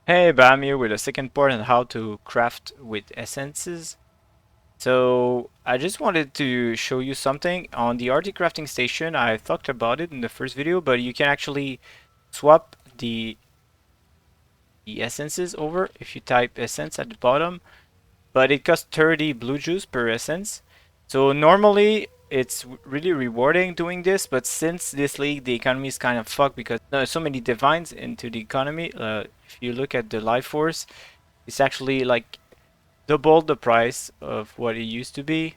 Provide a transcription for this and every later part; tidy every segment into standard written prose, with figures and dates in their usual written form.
Hey, but I'm here with a second part on how to craft with essences. So I just wanted to show you something on the RT crafting station. I talked about it in the first video, but you can actually swap the essences over if you type essence at the bottom, but it costs 30 blue juice per essence. So normally it's really rewarding doing this, but since this league the economy is kind of fucked because there's so many divines into the economy. If you look at the life force, it's actually like double the price of what it used to be.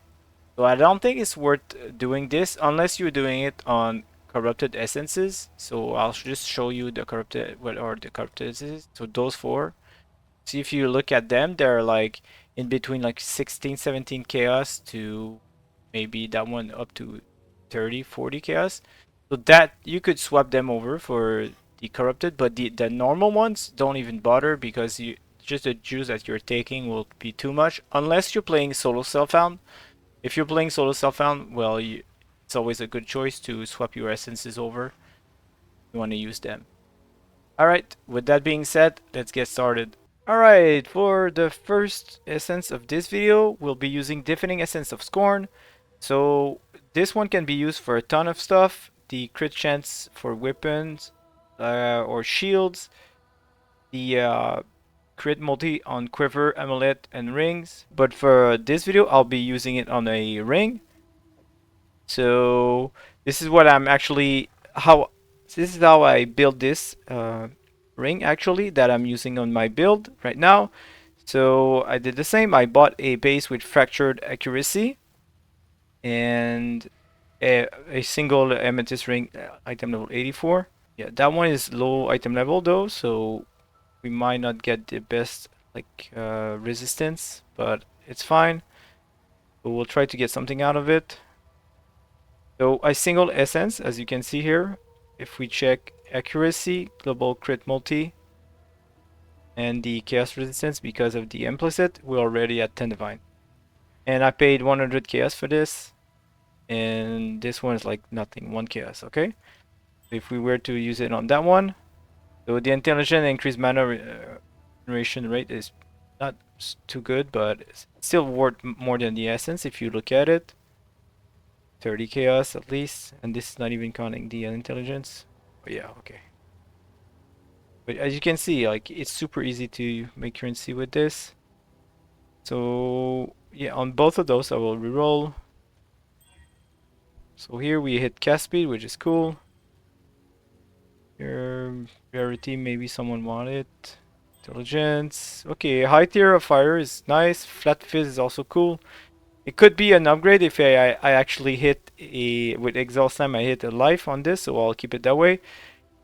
So I don't think it's worth doing this unless you're doing it on corrupted essences. So I'll just show you the corrupted what are the corrupted essences. So those four. See if you look at them, they're like in between like 16, 17 chaos to maybe that one up to 30, 40 chaos. So that you could swap them over for the corrupted, but the normal ones don't even bother because you just the juice that you're taking will be too much unless you're playing solo self-found. If you're playing solo self-found, well, it's always a good choice to swap your essences over. You want to use them. Alright, with that being said, let's get started. Alright, for the first essence of this video, we'll be using Deafening Essence of Scorn. So this one can be used for a ton of stuff. The crit chance for weapons or shields. The crit multi on quiver, amulet, and rings. But for this video, I'll be using it on a ring. So this is what I'm actually how this is how I build this ring actually that I'm using on my build right now. So I did the same. I bought a base with fractured accuracy and a single amethyst ring, item level 84. Yeah, that one is low item level though, so we might not get the best like resistance, but it's fine. But we'll try to get something out of it. So I single essence, as you can see here. If we check accuracy, global crit multi, and the chaos resistance because of the implicit, we're already at 10 divine. And I paid 100 chaos for this, and this one is like nothing, 1 chaos, okay? If we were to use it on that one, so the intelligent increased mana generation rate is not too good, but it's still worth more than the essence if you look at it. 30 chaos at least, and this is not even counting the intelligence. Oh yeah, okay. But as you can see, like it's super easy to make currency with this. So yeah, on both of those I will reroll. So here we hit cast speed, which is cool. Here rarity, maybe someone wanted. Intelligence. Okay, high tier of fire is nice. Flat fizz is also cool. It could be an upgrade if I actually hit a with Exile Slam I hit a life on this, so I'll keep it that way.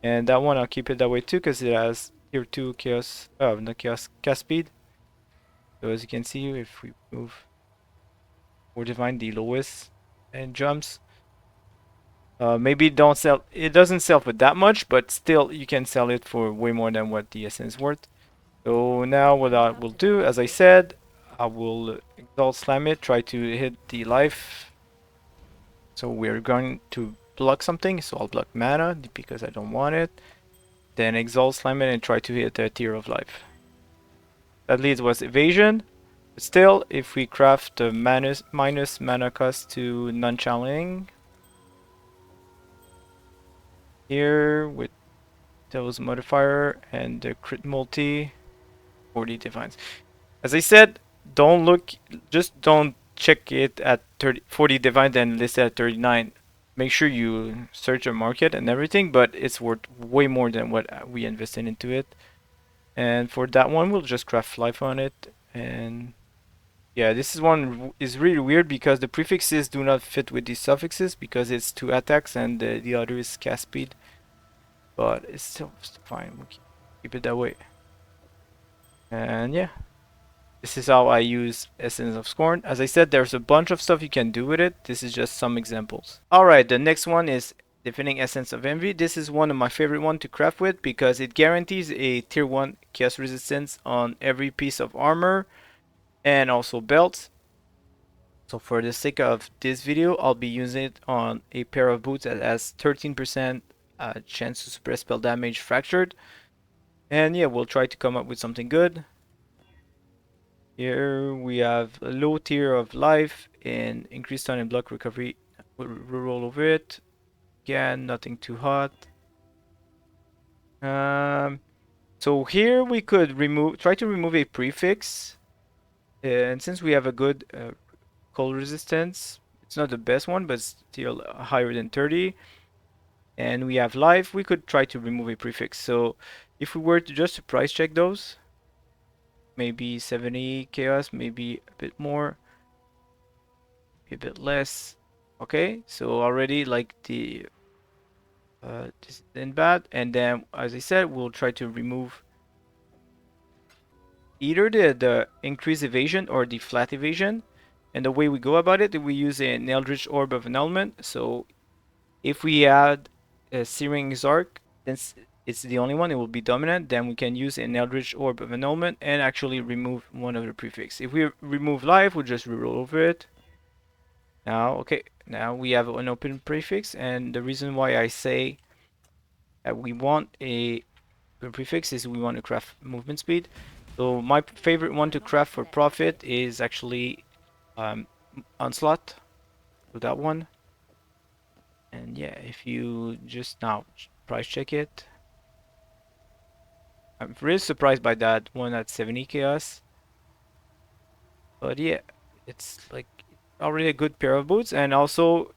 And that one I'll keep it that way too because it has tier 2 chaos not chaos cast speed. So as you can see, if we move or divine the lowest and jumps, maybe don't sell it doesn't sell for that much, but still you can sell it for way more than what the essence is worth. So now what I will do, as I said, I will exalt slam it, try to hit the life. So we're going to block something, so I'll block mana because I don't want it. Then exalt slam it and try to hit a tier of life. That leads was evasion. But still, if we craft the minus mana cost to non-challenging here with those modifier and the crit multi, 40 defines. As I said, just don't check it at 40 divine then list it at 39. Make sure you search the market and everything, but it's worth way more than what we invested into it. And for that one, we'll just craft life on it. And yeah, this is one is really weird because the prefixes do not fit with the suffixes because it's 2 attacks and the other is cast speed. But it's still fine. We'll keep it that way. And yeah, this is how I use Essence of Scorn. As I said, there's a bunch of stuff you can do with it. This is just some examples. Alright, the next one is Deafening Essence of Envy. This is one of my favorite ones to craft with because it guarantees a tier 1 chaos resistance on every piece of armor and also belts. So for the sake of this video, I'll be using it on a pair of boots that has 13% chance to suppress spell damage fractured. And yeah, we'll try to come up with something good. Here we have a low tier of life and increased stun and block recovery. We'll roll over it. Again, nothing too hot. So here we could try to remove a prefix. And since we have a good cold resistance, it's not the best one, but still higher than 30. And we have life, we could try to remove a prefix. So if we were to just to price check those, maybe 70 chaos, maybe a bit more, a bit less. Okay, so already like this isn't bad. And then as I said, we'll try to remove either the increased evasion or the flat evasion. And the way we go about it, we use an Eldritch Orb of Annulment. So if we add a Searing Zark, since it's the only one, it will be dominant, then we can use an Eldritch Orb of Annulment and actually remove one of the prefix. If we remove life, we'll just reroll over it. Now, okay, now we have an open prefix, and the reason why I say that we want a prefix is we want to craft movement speed. So my favorite one to craft for profit is actually Onslaught. So that one. And yeah, if you just now price check it, I'm really surprised by that one at 70 chaos. But yeah, it's like already a good pair of boots, and also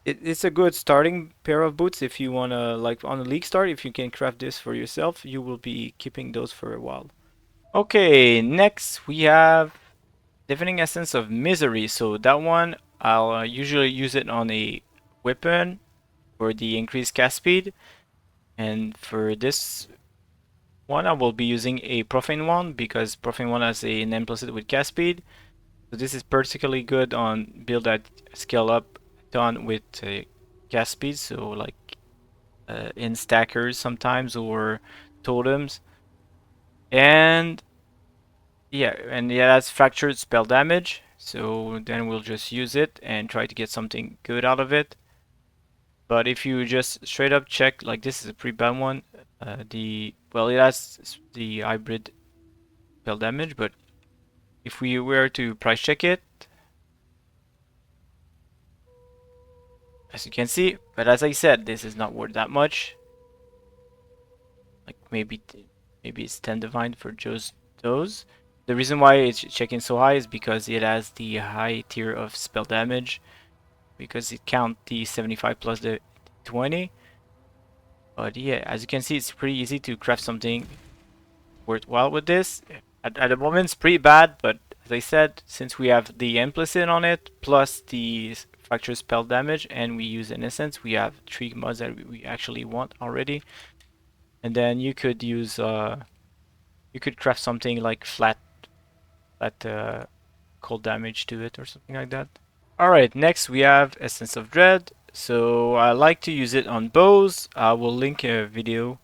it's a good starting pair of boots if you wanna like on a league start. If you can craft this for yourself, you will be keeping those for a while. Okay, next we have Deafening Essence of Misery. So that one I'll usually use it on a weapon for the increased cast speed, and for this one I will be using a Profane one because Profane one has an implicit with cast speed. So this is particularly good on build that scale up done with cast speed. So like in stackers sometimes or totems, and yeah, that's fractured spell damage. So then we'll just use it and try to get something good out of it. But if you just straight up check, like this is a pretty bad one. It has the hybrid spell damage, but if we were to price check it, as you can see, but as I said, this is not worth that much. Like maybe it's 10 divine for just those. The reason why it's checking so high is because it has the high tier of spell damage, because it count the 75 plus the 20. But yeah, as you can see, it's pretty easy to craft something worthwhile with this. At the moment, it's pretty bad, but as I said, since we have the implicit on it, plus the fracture spell damage, and we use Innocence, we have 3 mods that we actually want already. And then you could use, you could craft something like flat cold damage to it or something like that. Alright, next we have Essence of Dread. So I like to use it on bows. I will link a video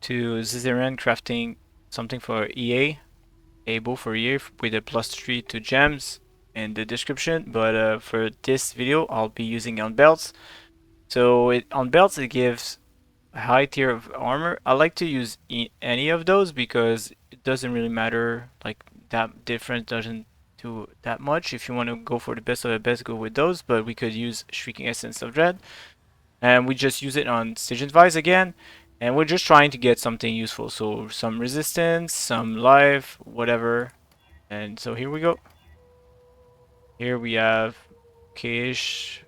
to Zizeran crafting something for EA, a bow for EA with a +3 to gems in the description. But for this video, I'll be using on belts. So on belts, it gives a high tier of armor. I like to use any of those because it doesn't really matter. Like that difference doesn't do that much. If you want to go for the best of the best, go with those. But we could use Shrieking Essence of Dread, and we just use it on Stygian's Vice again. And we're just trying to get something useful. So some resistance, some life, whatever. And so here we go. Here we have okay-ish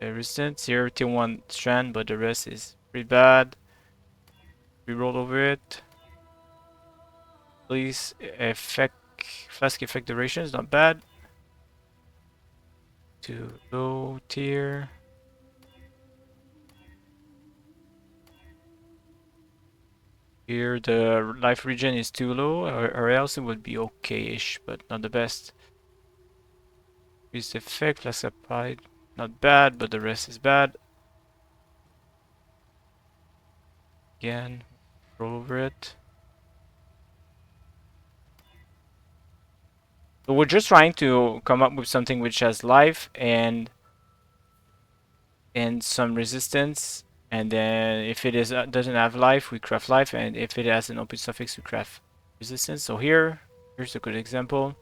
resistance. Here tier 1 strand, but the rest is pretty bad. We roll over it. Please flask effect duration is not bad. To low tier. Here the life regen is too low, or else it would be okay-ish, but not the best. Use effect, flask applied, not bad, but the rest is bad. Again, roll over it. So we're just trying to come up with something which has life and some resistance And then if it is doesn't have life, we craft life, and if it has an open suffix, we craft resistance. So here's a good example.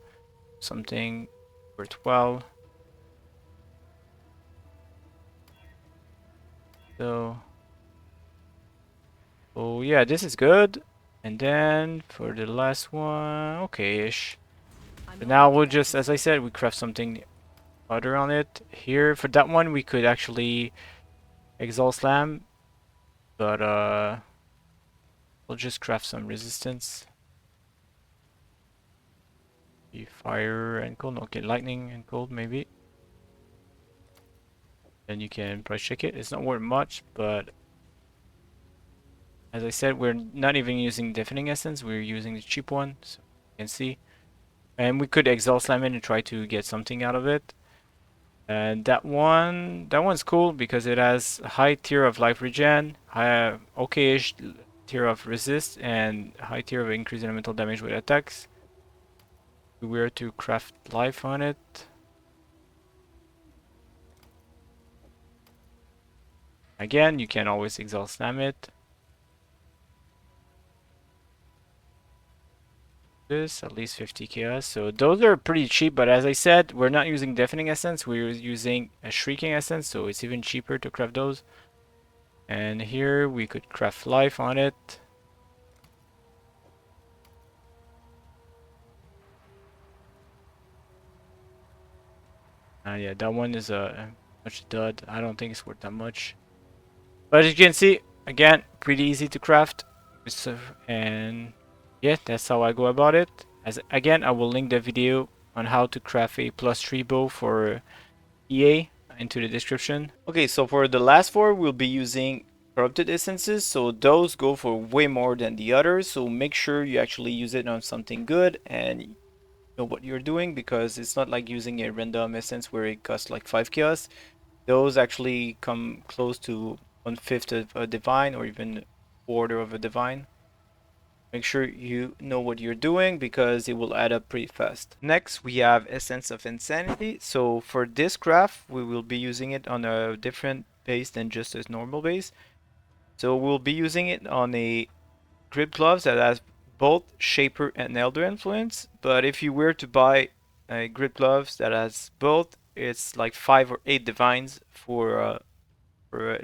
Something worthwhile. So, oh yeah, this is good. And then for the last one, okay-ish. But now we'll just, as I said, we craft something other on it. Here, for that one, we could actually Exile Slam, but we'll just craft some resistance. Fire and cold, okay, lightning and cold maybe. Then you can price check it. It's not worth much, but as I said, we're not even using deafening essence, we're using the cheap one, so you can see. And we could Exile Slam it and try to get something out of it. And that one's cool because it has high tier of life regen, high okay-ish tier of resist, and high tier of increased elemental damage with attacks. If we were to craft life on it, again, you can always Exile Slam it. This at least 50 chaos. So those are pretty cheap, but as I said, we're not using deafening essence, we're using a shrieking essence, so it's even cheaper to craft those. And here we could craft life on it. Yeah, that one is a much dud. I don't think it's worth that much. But as you can see, again, pretty easy to craft. And yeah, that's how I go about it. As again, I will link the video on how to craft a +3 bow for EA into the description. Okay, so for the last four, we'll be using corrupted essences. So those go for way more than the others. So make sure you actually use it on something good and know what you're doing, because it's not like using a random essence where it costs like 5 chaos. Those actually come close to 1/5 of a divine, or even quarter of a divine. Make sure you know what you're doing because it will add up pretty fast. Next, we have Essence of Insanity. So for this craft, we will be using it on a different base than just a normal base. So we'll be using it on a grip gloves that has both Shaper and Elder influence. But if you were to buy a grip gloves that has both, it's like 5 or 8 divines for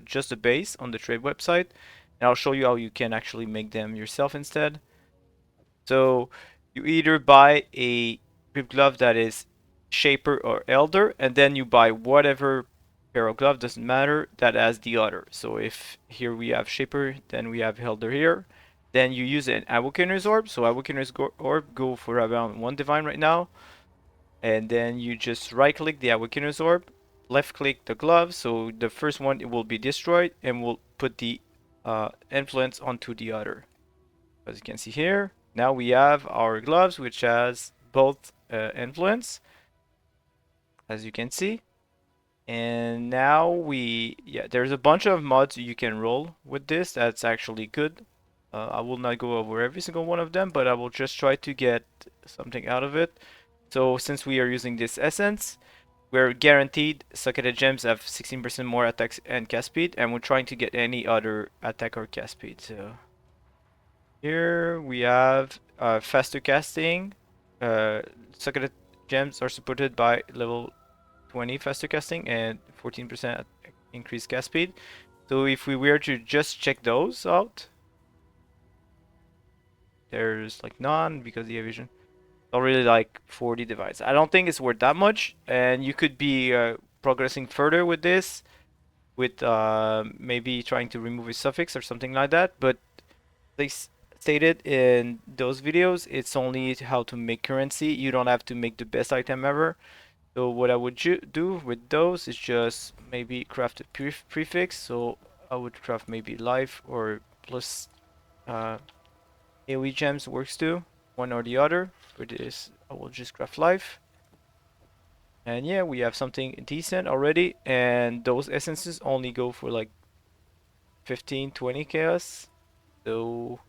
just a base on the trade website. And I'll show you how you can actually make them yourself instead. So you either buy a grip glove that is Shaper or Elder, and then you buy whatever pair of glove, doesn't matter, that has the other. So if here we have Shaper, then we have Elder here. Then you use an Awakener's Orb. So Awakener's Orb go for around 1 divine right now. And then you just right click the Awakener's Orb, left click the glove. So the first one, it will be destroyed, and we'll put the influence onto the other. As you can see here, now we have our gloves, which has both influence, as you can see. And now there's a bunch of mods you can roll with this. That's actually good. I will not go over every single one of them, but I will just try to get something out of it. So since we are using this essence, we're guaranteed Sucketed Gems have 16% more attack and cast speed, and we're trying to get any other attack or cast speed. So here we have faster casting. Sucketed Gems are supported by level 20 faster casting and 14% increased cast speed. So if we were to just check those out, there's like none because the evasion. Already like 40 divides. I don't think it's worth that much, and you could be progressing further with this, with maybe trying to remove a suffix or something like that. But they stated in those videos, it's only how to make currency. You don't have to make the best item ever. So what I would do with those is just maybe craft a prefix. So I would craft maybe life or plus AoE gems works too, one or the other. For this, I will just craft life. And yeah, we have something decent already. And those essences only go for like 15, 20 chaos. So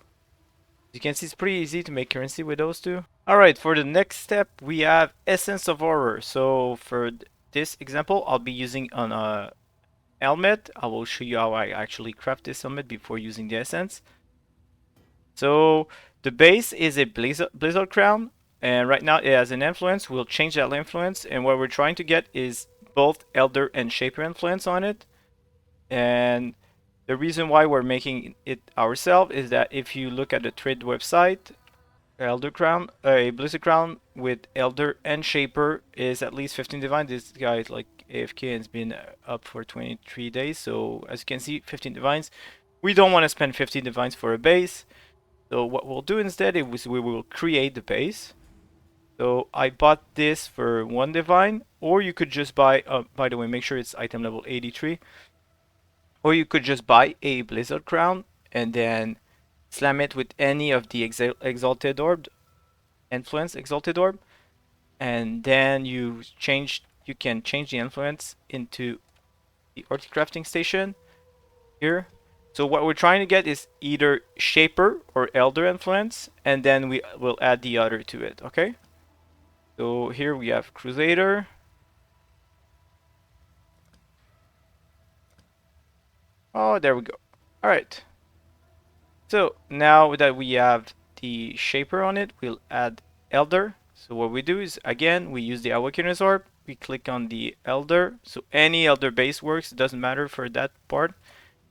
you can see it's pretty easy to make currency with those two. Alright, for the next step, we have Essence of Horror. So for this example, I'll be using on a helmet. I will show you how I actually craft this helmet before using the essence. So the base is a Blizzard crown, and right now it has an influence. We'll change that influence, and what we're trying to get is both Elder and Shaper influence on it. And the reason why we're making it ourselves is that if you look at the trade website, Elder Crown, a Blizzard Crown with Elder and Shaper is at least 15 divine. This guy is like AFK and has been up for 23 days. So as you can see, 15 divines. We don't want to spend 15 divines for a base. So what we'll do instead is we will create the base. So I bought this for 1 divine, or you could just buy, by the way, make sure it's item level 83. Or you could just buy a Blizzard Crown and then slam it with any of the Exalted Orb, Influence Exalted Orb, and then you can change the influence into the Orc Crafting Station here. So what we're trying to get is either Shaper or Elder influence, and then we will add the other to it, okay? So here we have Crusader. Oh, there we go. All right. So now that we have the Shaper on it, we'll add Elder. So what we do is, again, we use the Awakener's Orb. We click on the Elder. So any Elder base works. It doesn't matter for that part.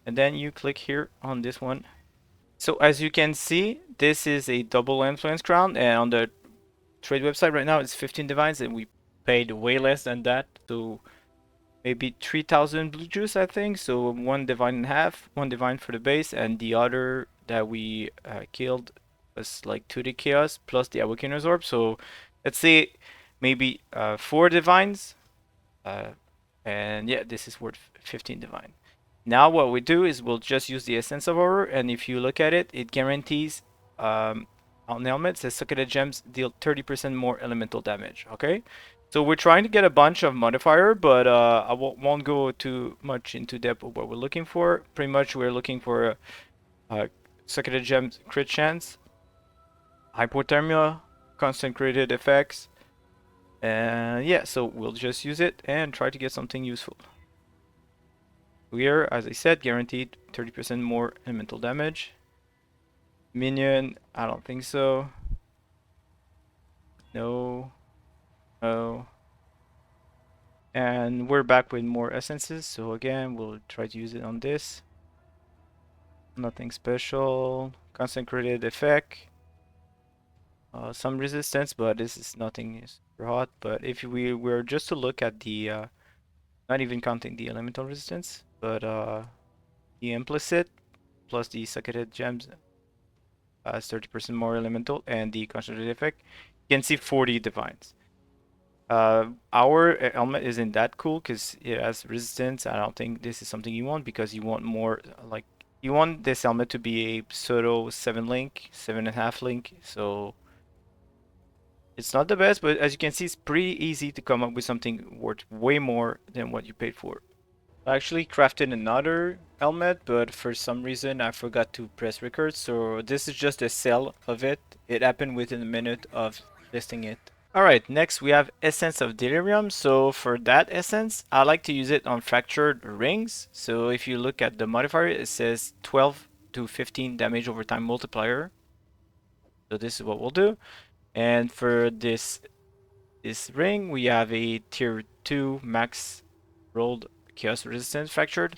And then you click here on this one. So as you can see, this is a double influence crown. And on the trade website right now, it's 15 divines. And we paid way less than that. So maybe 3,000 blue juice, I think. So 1 divine and a half, 1 divine for the base, and the other that we killed was like 2D chaos plus the Awakener's Orb. So let's say maybe 4 divines. Uh, and yeah, this is worth 15 divine. Now what we do is we'll just use the Essence of Horror, and if you look at it, it guarantees on helmets, the Sucketed Gems deal 30% more elemental damage, okay? So we're trying to get a bunch of modifier, but I won't go too much into depth of what we're looking for. Pretty much we're looking for Sucketed Gems crit chance, hypothermia, constant critted effects, and yeah, so we'll just use it and try to get something useful. We are, as I said, guaranteed 30% more elemental damage. Minion, I don't think so. No. No. And we're back with more essences. So again, we'll try to use it on this. Nothing special. Consecrated effect. Some resistance, but this is nothing super hot. But if we were just to look at the, not even counting the elemental resistance, but the implicit plus the sucketed gems has 30% more elemental, and the concentrated effect, you can see 40 divines. Our helmet isn't that cool because it has resistance. I don't think this is something you want because you want more, like, you want this helmet to be a pseudo 7 link, 7.5 link. So it's not the best, but as you can see, it's pretty easy to come up with something worth way more than what you paid for. I actually crafted another helmet, but for some reason I forgot to press record. So this is just a sell of it. It happened within a minute of listing it. Alright, next we have Essence of Delirium. So for that essence, I like to use it on fractured rings. So if you look at the modifier, it says 12 to 15 damage over time multiplier. So this is what we'll do. And for this ring, we have a tier 2 max rolled chaos resistance fractured.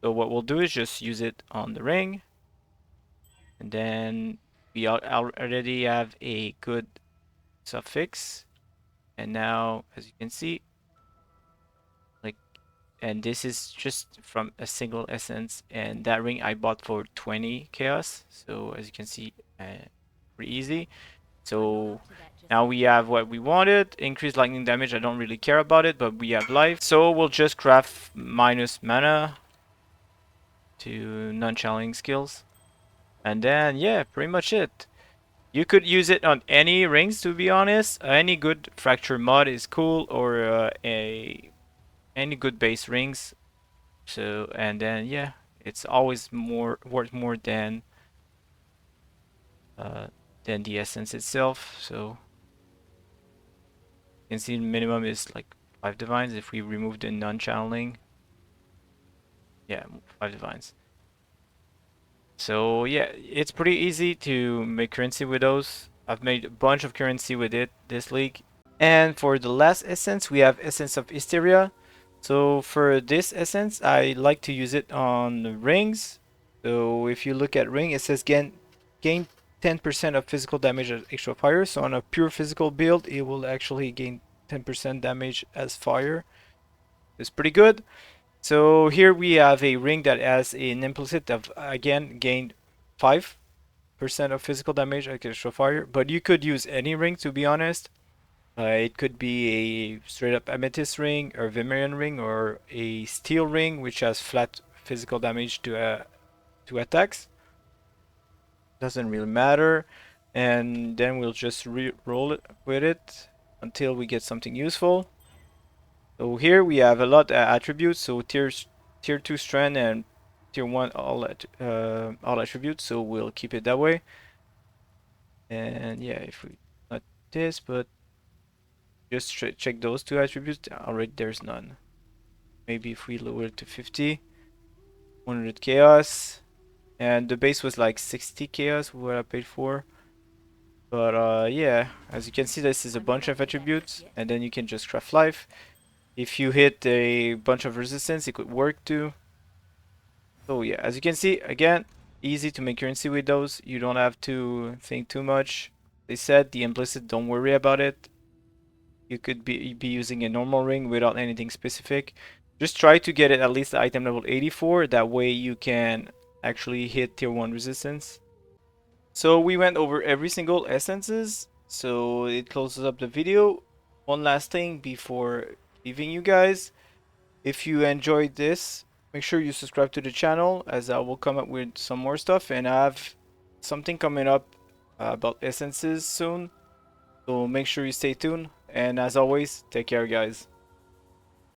So what we'll do is just use it on the ring. And then we already have a good suffix. And now, as you can see, like, and this is just from a single essence, and that ring I bought for 20 chaos. So as you can see, pretty easy. So now we have what we wanted. Increased lightning damage, I don't really care about it, but we have life. So we'll just craft minus mana to non-challenging skills. And then, yeah, pretty much it. You could use it on any rings, to be honest. Any good fracture mod is cool, or any good base rings. So, and then yeah, it's always worth more than the essence itself. So you can see the minimum is like 5 divines if we remove the non-channeling. Yeah, 5 divines. So yeah, it's pretty easy to make currency with those. I've made a bunch of currency with it this league. And for the last essence, we have Essence of Hysteria. So for this essence, I like to use it on rings. So if you look at ring, it says gain 10% of physical damage as extra fire. So on a pure physical build, it will actually gain 10% damage as fire. It's pretty good. So here we have a ring that has an implicit of, again, gained 5% of physical damage as extra fire. But you could use any ring, to be honest. It could be a straight up amethyst ring or Vimerian ring or a steel ring which has flat physical damage to attacks. Doesn't really matter. And then we'll just re-roll it with it until we get something useful. So here we have a lot of attributes. So tier 2 strand and tier 1 all attributes. So we'll keep it that way. And yeah, if we not this, but just check those two attributes. Already there's none. Maybe if we lower it to 50, 100 chaos, and the base was like 60 chaos, what I paid for. But yeah, as you can see, this is a bunch of attributes, and then you can just craft life. If you hit a bunch of resistance, it could work too. So yeah, as you can see, again, easy to make currency with those. You don't have to think too much. They said the implicit, don't worry about it. You could be using a normal ring without anything specific. Just try to get it at least item level 84. That way you can actually hit tier 1 resistance. So we went over every single essences. So it closes up the video. One last thing before leaving you guys. If you enjoyed this, make sure you subscribe to the channel as I will come up with some more stuff. And I have something coming up about essences soon. So make sure you stay tuned. And as always, take care, guys.